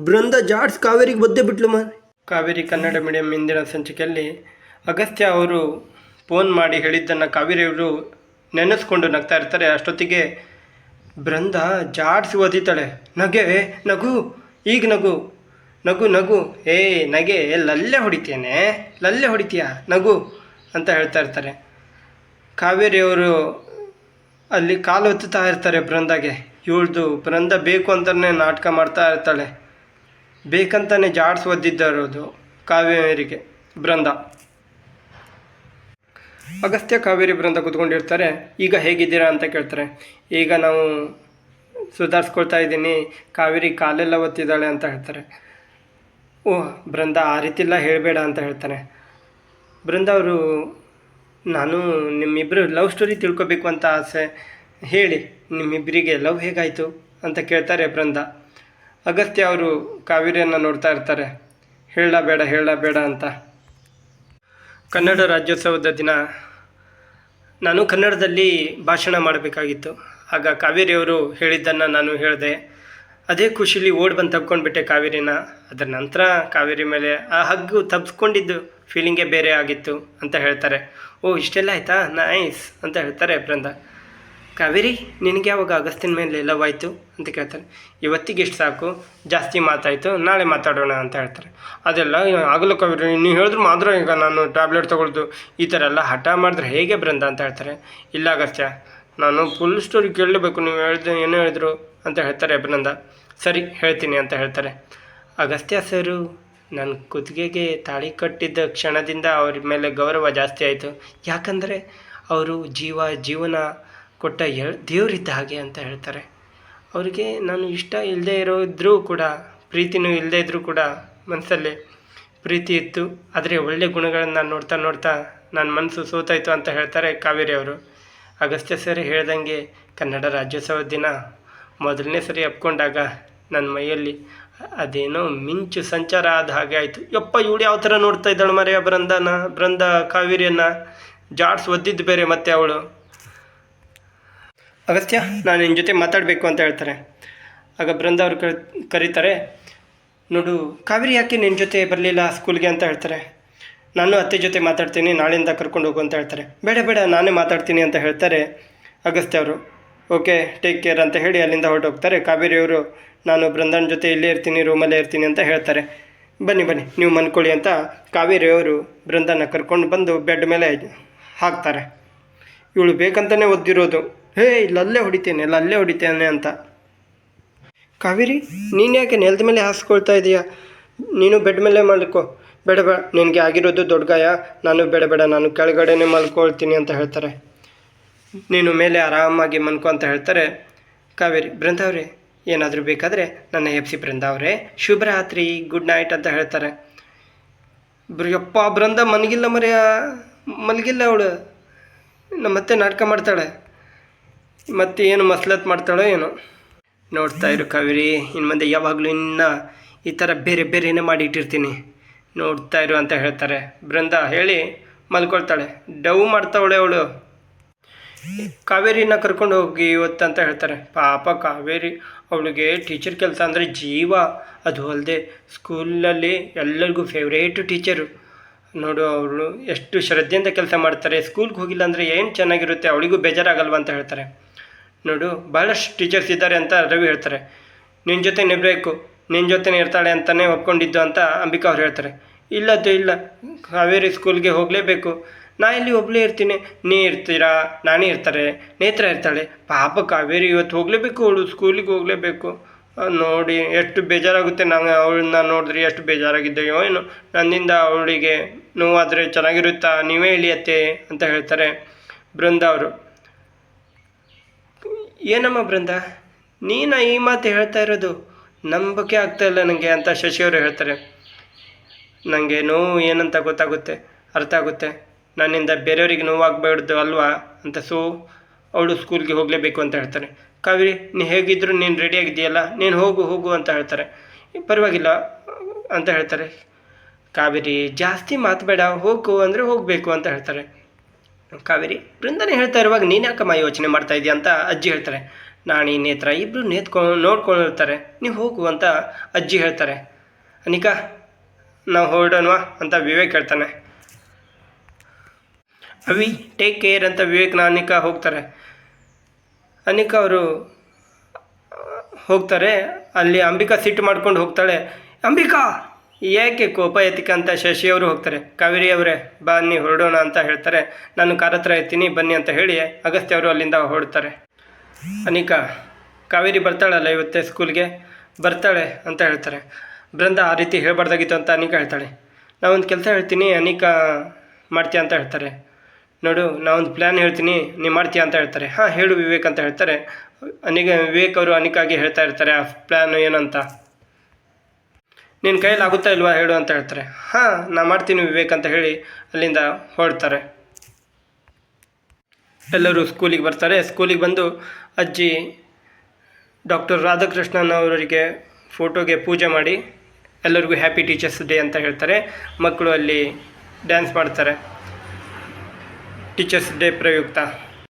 ಬೃಂದ ಜಾಡ್ಸ್ ಕಾವೇರಿಗೆ ಒದ್ದೆ ಬಿಟ್ಲು ಮಾರೆ. ಕಾವೇರಿ ಕನ್ನಡ ಮೀಡಿಯಂ ಇಂದಿನ ಸಂಚಿಕೆಯಲ್ಲಿ ಅಗಸ್ತ್ಯ ಅವರು ಫೋನ್ ಮಾಡಿ ಹೇಳಿದ್ದನ್ನು ಕಾವೇರಿಯವರು ನೆನೆಸ್ಕೊಂಡು ನಗ್ತಾ ಇರ್ತಾರೆ. ಅಷ್ಟೊತ್ತಿಗೆ ಬೃಂದ ಜಾಡ್ಸ್ ಓದಿತಾಳೆ. ನಗೆ ನಗು, ಈಗ ನಗು ನಗು ನಗು, ನಗೆ ಲಲ್ಲೆ ಹೊಡಿತೇನೆ, ಲಲ್ಲೆ ಹೊಡಿತೀಯ, ನಗು ಅಂತ ಹೇಳ್ತಾ ಇರ್ತಾರೆ. ಕಾವೇರಿಯವರು ಅಲ್ಲಿ ಕಾಲು ಹೊತ್ತುತ್ತಾ ಇರ್ತಾರೆ ಬೃಂದಾಗೆ. ಇವಳ್ದು ಬೃಂದ ಬೇಕು ಅಂತಲೇ ನಾಟಕ ಮಾಡ್ತಾ ಇರ್ತಾಳೆ. ಬೇಕಂತಾನೆ ಜಾಡ್ಸ್ ಒದ್ದಿದ್ದರೋದು ಕಾವೇರಿಗೆ ಬೃಂದ. ಅಗಸ್ತ್ಯ ಕಾವೇರಿ ಬೃಂದ ಕೂತ್ಕೊಂಡಿರ್ತಾರೆ. ಈಗ ಹೇಗಿದ್ದೀರಾ ಅಂತ ಕೇಳ್ತಾರೆ. ಈಗ ನಾವು ಸುಧಾರಿಸ್ಕೊಳ್ತಾ ಇದ್ದೀನಿ, ಕಾವೇರಿ ಕಾಲೆಲ್ಲ ಒತ್ತಿದ್ದಾಳೆ ಅಂತ ಹೇಳ್ತಾರೆ. ಓಹ್ ಬೃಂದ, ಆ ರೀತಿಲ್ಲ ಹೇಳಬೇಡ ಅಂತ ಹೇಳ್ತಾನೆ. ಬೃಂದ ಅವರು, ನಾನು ನಿಮ್ಮಿಬ್ಬರು ಲವ್ ಸ್ಟೋರಿ ತಿಳ್ಕೊಬೇಕು ಅಂತ ಆಸೆ, ಹೇಳಿ ನಿಮ್ಮಿಬ್ಬರಿಗೆ ಲವ್ ಹೇಗಾಯಿತು ಅಂತ ಕೇಳ್ತಾರೆ ಬೃಂದ. ಅಗಸ್ತ್ಯ ಅವರು ಕಾವೇರಿಯನ್ನು ನೋಡ್ತಾ ಇರ್ತಾರೆ. ಹೇಳಬೇಡ ಅಂತ. ಕನ್ನಡ ರಾಜ್ಯೋತ್ಸವದ ದಿನ ನಾನು ಕನ್ನಡದಲ್ಲಿ ಭಾಷಣ ಮಾಡಬೇಕಾಗಿತ್ತು. ಆಗ ಕಾವೇರಿಯವರು ಹೇಳಿದ್ದನ್ನು ನಾನು ಹೇಳಿದೆ. ಅದೇ ಖುಷಿಲಿ ಓಡಿ ಬಂದು ತಬ್ಕೊಂಡ್ಬಿಟ್ಟೆ ಕಾವೇರಿನ. ಅದರ ನಂತರ ಕಾವೇರಿ ಮೇಲೆ ಆ ಹಗ್ಗು ತಬ್ಸ್ಕೊಂಡಿದ್ದು ಫೀಲಿಂಗೇ ಬೇರೆ ಆಗಿತ್ತು ಅಂತ ಹೇಳ್ತಾರೆ. ಓ ಇಷ್ಟೆಲ್ಲ ಆಯಿತಾ, ನೈಸ್ ಅಂತ ಹೇಳ್ತಾರೆ ಬೃಂದ. ಕಾವೇರಿ, ನಿನಗೆ ಯಾವಾಗ ಅಗಸ್ತ್ಯನ ಮೇಲೆ ಲವ್ ಆಯಿತು ಅಂತ ಕೇಳ್ತಾರೆ. ಇವತ್ತಿಗೆ ಇಷ್ಟು ಸಾಕು, ಜಾಸ್ತಿ ಮಾತಾಯಿತು, ನಾಳೆ ಮಾತಾಡೋಣ ಅಂತ ಹೇಳ್ತಾರೆ. ಅದೆಲ್ಲ ಆಗಲ್ಲ ಕಾವೇರಿ, ನೀವು ಹೇಳಿದ್ರು ಮಾತ್ರ ಈಗ ನಾನು ಟ್ಯಾಬ್ಲೆಟ್ ತೊಗೊಳ್ದು, ಈ ಥರ ಎಲ್ಲ ಹಠ ಮಾಡಿದ್ರೆ ಹೇಗೆ ಬೃಂದ ಅಂತ ಹೇಳ್ತಾರೆ. ಇಲ್ಲ ಅಗಸ್ತ್ಯ, ನಾನು ಫುಲ್ ಸ್ಟೋರಿ ಕೇಳಲೇಬೇಕು, ನೀವು ಏನೋ ಹೇಳಿದ್ರು ಅಂತ ಹೇಳ್ತಾರೆ ಬೃಂದ. ಸರಿ ಹೇಳ್ತೀನಿ ಅಂತ ಹೇಳ್ತಾರೆ. ಅಗಸ್ತ್ಯ ಸರು ನನ್ನ ಕುತ್ತಿಗೆಗೆ ತಾಳಿ ಕಟ್ಟಿದ್ದ ಕ್ಷಣದಿಂದ ಅವ್ರ ಮೇಲೆ ಗೌರವ ಜಾಸ್ತಿ ಆಯಿತು. ಯಾಕಂದರೆ ಅವರು ಜೀವನ ಕೊಟ್ಟ ದೇವರಿದ್ದ ಹಾಗೆ ಅಂತ ಹೇಳ್ತಾರೆ. ಅವರಿಗೆ ನಾನು ಇಷ್ಟ ಇಲ್ಲದೆ ಇದ್ರೂ ಕೂಡ, ಪ್ರೀತಿನೂ ಇಲ್ಲದೇ ಇದ್ದರೂ ಕೂಡ ಮನಸ್ಸಲ್ಲಿ ಪ್ರೀತಿ ಇತ್ತು. ಆದರೆ ಒಳ್ಳೆಯ ಗುಣಗಳನ್ನು ನೋಡ್ತಾ ನನ್ನ ಮನಸ್ಸು ಸೋತಾಯಿತು ಅಂತ ಹೇಳ್ತಾರೆ ಕಾವೇರಿ ಅವರು. ಅಗಸ್ತ್ಯ ಸರಿ ಹೇಳ್ದಂಗೆ ಕನ್ನಡ ರಾಜ್ಯೋತ್ಸವದ ದಿನ ಮೊದಲನೇ ಸರಿ ಅಪ್ಕೊಂಡಾಗ ನನ್ನ ಮೈಯಲ್ಲಿ ಅದೇನೋ ಮಿಂಚು ಸಂಚಾರ ಆದ ಹಾಗೆ ಆಯಿತು. ಯಪ್ಪ, ಇವಳು ಯಾವ ಥರ ನೋಡ್ತಾ ಇದ್ದಾಳೆ ಮರೆಯ ಬೃಂದ ಕಾವೇರಿಯನ್ನು ಜಾಡ್ಸ್ ಒದ್ದಿದ್ದು ಬೇರೆ ಮತ್ತೆ ಅವಳು. ಅಗಸ್ತ್ಯ, ನಾನು ನಿನ್ನ ಜೊತೆ ಮಾತಾಡಬೇಕು ಅಂತ ಹೇಳ್ತಾರೆ. ಆಗ ಬೃಂದ ಅವರು ಕರೀತಾರೆ. ನೋಡು ಕಾವೇರಿ ಯಾಕೆ ನಿನ್ನ ಜೊತೆ ಬರಲಿಲ್ಲ ಸ್ಕೂಲ್ಗೆ ಅಂತ ಹೇಳ್ತಾರೆ. ನಾನು ಅತ್ತೆ ಜೊತೆ ಮಾತಾಡ್ತೀನಿ, ನಾಳೆಯಿಂದ ಕರ್ಕೊಂಡು ಹೋಗು ಅಂತ ಹೇಳ್ತಾರೆ. ಬೇಡ ನಾನೇ ಮಾತಾಡ್ತೀನಿ ಅಂತ ಹೇಳ್ತಾರೆ ಅಗಸ್ತ್ಯ ಅವರು. ಓಕೆ, ಟೇಕ್ ಕೇರ್ ಅಂತ ಹೇಳಿ ಅಲ್ಲಿಂದ ಹೊರಟೋಗ್ತಾರೆ. ಕಾವೇರಿಯವರು, ನಾನು ಬೃಂದನ ಜೊತೆ ಇಲ್ಲೇ ಇರ್ತೀನಿ, ರೂಮಲ್ಲೇ ಇರ್ತೀನಿ ಅಂತ ಹೇಳ್ತಾರೆ. ಬನ್ನಿ ನೀವು ಮನ್ಕೊಳ್ಳಿ ಅಂತ ಕಾವೇರಿಯವರು ಬೃಂದನ ಕರ್ಕೊಂಡು ಬಂದು ಬೆಡ್ ಮೇಲೆ ಹಾಕ್ತಾರೆ. ಇವಳು ಬೇಕಂತಲೇ ಒದ್ದಿರೋದು, ಲಲ್ಲೆ ಹೊಡಿತೇನೆ ಅಂತ. ಕಾವೇರಿ, ನೀನು ಯಾಕೆ ನೆಲದ ಮೇಲೆ ಹಾಸ್ಕೊಳ್ತಾ ಇದೀಯಾ? ನೀನು ಬೆಡ್ ಮೇಲೆ ಮಲ್ಕೋ. ಬೇಡ ನಿನಗೆ ಆಗಿರೋದು ದೊಡ್ಡ ಗಾಯ, ನಾನು ಬೇಡ ನಾನು ಕೆಳಗಡೆನೇ ಮಲ್ಕೊಳ್ತೀನಿ ಅಂತ ಹೇಳ್ತಾರೆ. ನೀನು ಮೇಲೆ ಆರಾಮಾಗಿ ಮಲ್ಕೋ ಅಂತ ಹೇಳ್ತಾರೆ ಕಾವೇರಿ. ಬೃಂದ ಅವರೇ, ಏನಾದರೂ ಬೇಕಾದರೆ ನನ್ನ ಎಫ್ ಸಿ ಬೃಂದ ಅವರೇ, ಶುಭರಾತ್ರಿ, ಗುಡ್ ನೈಟ್ ಅಂತ ಹೇಳ್ತಾರೆ. ಯಪ್ಪ, ಬೃಂದ ಮಲಗಿಲ್ಲ ಅವಳು. ನಮ್ಮತ್ತೆ ನಾಟಕ ಮಾಡ್ತಾಳೆ, ಮತ್ತೆ ಏನು ಮಸ್ಲತ್ ಮಾಡ್ತಾಳೋ ಏನೋ. ನೋಡ್ತಾ ಇರು ಕಾವೇರಿ, ಇನ್ನು ಮುಂದೆ ಯಾವಾಗಲೂ ಇನ್ನು ಈ ಥರ ಬೇರೆನೇ ಮಾಡಿಟ್ಟಿರ್ತೀನಿ, ನೋಡ್ತಾ ಇರು ಅಂತ ಹೇಳ್ತಾರೆ. ಬೃಂದ ಹೇಳಿ ಮಲ್ಕೊಳ್ತಾಳೆ. ಡವ್ ಮಾಡ್ತಾವಳೆ ಅವಳು. ಕಾವೇರಿನ ಕರ್ಕೊಂಡು ಹೋಗಿ ಇವತ್ತು ಅಂತ ಹೇಳ್ತಾರೆ. ಪಾಪ ಕಾವೇರಿ, ಅವಳಿಗೆ ಟೀಚರ್ ಕೆಲಸ ಅಂದರೆ ಜೀವ. ಅದು ಅಲ್ಲದೆ ಸ್ಕೂಲಲ್ಲಿ ಎಲ್ಲರಿಗೂ ಫೇವ್ರೇಟು ಟೀಚರು. ನೋಡು ಅವಳು ಎಷ್ಟು ಶ್ರದ್ಧೆಯಿಂದ ಕೆಲಸ ಮಾಡ್ತಾರೆ. ಸ್ಕೂಲ್ಗೆ ಹೋಗಿಲ್ಲ ಅಂದರೆ ಏನು ಚೆನ್ನಾಗಿರುತ್ತೆ, ಅವಳಿಗೂ ಬೇಜಾರಾಗಲ್ವ ಅಂತ ಹೇಳ್ತಾರೆ. ನೋಡು ಭಾಳಷ್ಟು ಟೀಚರ್ಸ್ ಇದ್ದಾರೆ ಅಂತ ರವಿ ಹೇಳ್ತಾರೆ. ನಿನ್ನ ಜೊತೆ ಇರಬೇಕು, ನಿನ್ನ ಜೊತೆನೇ ಇರ್ತಾಳೆ ಅಂತಲೇ ಒಪ್ಕೊಂಡಿದ್ದು ಅಂತ ಅಂಬಿಕಾ ಅವ್ರು ಹೇಳ್ತಾರೆ. ಇಲ್ಲ, ಕಾವೇರಿ ಸ್ಕೂಲ್ಗೆ ಹೋಗಲೇಬೇಕು. ನಾ ಇಲ್ಲಿ ಒಬ್ಬಳೇ ಇರ್ತೀನಿ, ನೀ ಇರ್ತೀರಾ, ನಾನೇ ಇರ್ತಾರೆ, ನೇತ್ರ ಇರ್ತಾಳೆ. ಪಾಪ ಕಾವೇರಿ ಇವತ್ತು ಹೋಗಲೇಬೇಕು, ಅವಳು ಸ್ಕೂಲಿಗೆ ಹೋಗಲೇಬೇಕು. ನೋಡಿ ಎಷ್ಟು ಬೇಜಾರಾಗುತ್ತೆ. ಅವಳನ್ನ ನೋಡಿದ್ರೆ ಎಷ್ಟು ಬೇಜಾರಾಗಿದ್ದೆಯೋ ಏನು. ನನ್ನಿಂದ ಅವಳಿಗೆ ನೋವಾದರೆ ಚೆನ್ನಾಗಿರುತ್ತಾ, ನೀವೇ ಇಳಿಯತ್ತೆ ಅಂತ ಹೇಳ್ತಾರೆ ಬೃಂದ ಅವರು. ಏನಮ್ಮ ಬೃಂದ, ನೀನು ಈ ಮಾತು ಹೇಳ್ತಾ ಇರೋದು ನಂಬಕ್ಕೆ ಆಗ್ತಾಯಿಲ್ಲ ನನಗೆ ಅಂತ ಶಶಿಯವರು ಹೇಳ್ತಾರೆ. ನನಗೆ ನೋವು ಏನಂತ ಅರ್ಥ ಆಗುತ್ತೆ. ನನ್ನಿಂದ ಬೇರೆಯವರಿಗೆ ನೋವಾಗಬಾರ್ದು ಅಲ್ವಾ ಅಂತ. ಅವಳು ಸ್ಕೂಲ್ಗೆ ಹೋಗಲೇಬೇಕು ಅಂತ ಹೇಳ್ತಾರೆ. ಕಾವೇರಿ, ನೀ ಹೇಗಿದ್ರು ನೀನು ರೆಡಿಯಾಗಿದೆಯಲ್ಲ, ನೀನು ಹೋಗು ಅಂತ ಹೇಳ್ತಾರೆ. ಪರವಾಗಿಲ್ಲ ಅಂತ ಹೇಳ್ತಾರೆ. ಕಾವೇರಿ, ಜಾಸ್ತಿ ಮಾತಬೇಡ, ಹೋಗು ಅಂದರೆ ಹೋಗಬೇಕು ಅಂತ ಹೇಳ್ತಾರೆ. ಕಾವೇರಿ, ಬೃಂದನೆ ಹೇಳ್ತಾ ಇರುವಾಗ ನೀನು ಯಾಕಮ್ಮ ಯೋಚನೆ ಮಾಡ್ತಾ ಇದೆಯಾ ಅಂತ ಅಜ್ಜಿ ಹೇಳ್ತಾರೆ. ನಾಣಿ ನೇತ್ರ ಇಬ್ಬರು ನೋಡ್ಕೊಂಡಿರ್ತಾರೆ. ನೀವು ಹೋಗು ಅಂತ ಅಜ್ಜಿ ಹೇಳ್ತಾರೆ. ಅನಿಕಾ ನಾವು ಹೊರಡೋಣವಾ ಅಂತ ವಿವೇಕ್ ಹೇಳ್ತಾನೆ. ಅವಿ ಟೇಕ್ ಕೇರ್ ಅಂತ ವಿವೇಕ್ನ ಅನಿಕಾ ಹೋಗ್ತಾರೆ. ಅನಿಕಾ ಅವರು ಹೋಗ್ತಾರೆ. ಅಲ್ಲಿ ಅಂಬಿಕಾ ಸಿಟ್ಟು ಮಾಡ್ಕೊಂಡು ಹೋಗ್ತಾಳೆ. ಅಂಬಿಕಾ ಏಕೆ ಕೋಪ ಎತ್ತಿಕ ಅಂತ ಶಶಿಯವರು ಹೋಗ್ತಾರೆ. ಕಾವೇರಿ ಅವರೇ ಬನ್ನಿ ಹೊರಡೋಣ ಅಂತ ಹೇಳ್ತಾರೆ. ನಾನು ಕಾರ್ ಹತ್ರ ಇರ್ತೀನಿ ಬನ್ನಿ ಅಂತ ಹೇಳಿ ಅಗಸ್ತ್ಯ ಅವರು ಅಲ್ಲಿಂದ ಹೊರಡ್ತಾರೆ. ಅನಿಕಾ ಕಾವೇರಿ ಬರ್ತಾಳಲ್ಲ ಇವತ್ತೇ ಸ್ಕೂಲ್ಗೆ ಬರ್ತಾಳೆ ಅಂತ ಹೇಳ್ತಾರೆ. ಬೃಂದ ಆ ರೀತಿ ಹೇಳ್ಬಾರ್ದಾಗಿತ್ತು ಅಂತ ಅನಿಕಾ ಹೇಳ್ತಾಳೆ. ನಾವೊಂದು ಕೆಲಸ ಹೇಳ್ತೀನಿ ಅನಿಕಾ ಮಾಡ್ತೀಯ ಅಂತ ಹೇಳ್ತಾರೆ. ನೋಡು ನಾವೊಂದು ಪ್ಲ್ಯಾನ್ ಹೇಳ್ತೀನಿ ನೀವು ಮಾಡ್ತೀಯ ಅಂತ ಹೇಳ್ತಾರೆ. ಹಾಂ ಹೇಳು ವಿವೇಕ್ ಅಂತ ಹೇಳ್ತಾರೆ. ವಿವೇಕ್ ಅವರು ಅನಿಕಾಗೆ ಹೇಳ್ತಾ ಇರ್ತಾರೆ ಆ ಪ್ಲ್ಯಾನ್ ಏನಂತ. ನಿನ್ನ ಕೈಯಲ್ಲಿ ಆಗುತ್ತಾ ಇಲ್ವಾ ಹೇಳು ಅಂತ ಹೇಳ್ತಾರೆ. ಹಾಂ ನಾ ಮಾಡ್ತೀನಿ ವಿವೇಕ್ ಅಂತ ಹೇಳಿ ಅಲ್ಲಿಂದ ಹೊರಡ್ತಾರೆ. ಎಲ್ಲರೂ ಸ್ಕೂಲಿಗೆ ಬರ್ತಾರೆ. ಸ್ಕೂಲಿಗೆ ಬಂದು ಅಜ್ಜಿ ಡಾಕ್ಟರ್ ರಾಧಾಕೃಷ್ಣನ್ ಅವರಿಗೆ ಫೋಟೋಗೆ ಪೂಜೆ ಮಾಡಿ ಎಲ್ಲರಿಗೂ ಹ್ಯಾಪಿ ಟೀಚರ್ಸ್ ಡೇ ಅಂತ ಹೇಳ್ತಾರೆ. ಮಕ್ಕಳು ಅಲ್ಲಿ ಡ್ಯಾನ್ಸ್ ಮಾಡ್ತಾರೆ ಟೀಚರ್ಸ್ ಡೇ ಪ್ರಯುಕ್ತ.